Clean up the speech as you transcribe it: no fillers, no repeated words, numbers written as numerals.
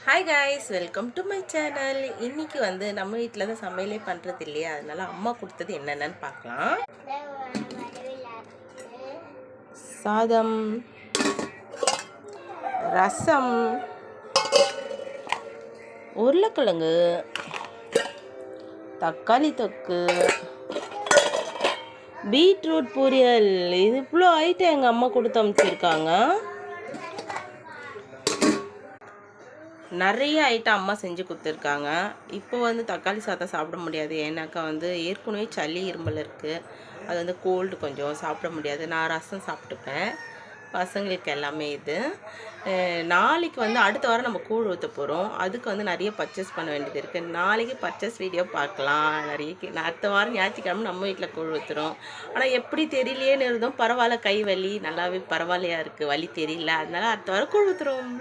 Hi guys, welcome to my channel. இன்னைக்கு வந்து நம்ம வீட்டில் தான் சமையலே பண்ணுறது இல்லையா, அதனால அம்மா கொடுத்தது என்னென்னு பார்க்கலாம். சாதம், ரசம், உருளைக்கிழங்கு, தக்காளி தொக்கு, பீட்ரூட் பொரியல். இது இவ்வளோ ஐட்டம் எங்கள் அம்மா கொடுத்து அனுப்பிச்சிருக்காங்க. நிறைய ஐட்டம் அம்மா செஞ்சு கொடுத்துருக்காங்க. இப்போ வந்து தக்காளி சாதம் சாப்பிட முடியாது, ஏன்னாக்கா வந்து ஏற்கனவே சளி இருமல் இருக்குது. அது வந்து கோல்டு கொஞ்சம் சாப்பிட முடியாது. நான் ரசம் சாப்பிட்டுப்பேன், பசங்களுக்கு எல்லாமே. இது நாளைக்கு வந்து அடுத்த வாரம் நம்ம கூழ் ஊற்ற போகிறோம். அதுக்கு வந்து நிறைய பர்ச்சேஸ் பண்ண வேண்டியது இருக்குது. நாளைக்கு பர்ச்சேஸ் வீடியோ பார்க்கலாம். நான் அடுத்த வாரம் ஞாயிற்றுக்கிழமை நம்ம வீட்டில் கூழ் ஊற்றுறோம். ஆனால் எப்படி தெரியலையேன்னு இருந்தோம். பரவாயில்ல, கை வலி நல்லாவே பரவாயில்லையா இருக்குது, வலி தெரியல. அதனால அடுத்த வாரம் கூழ் ஊற்றுறோம்.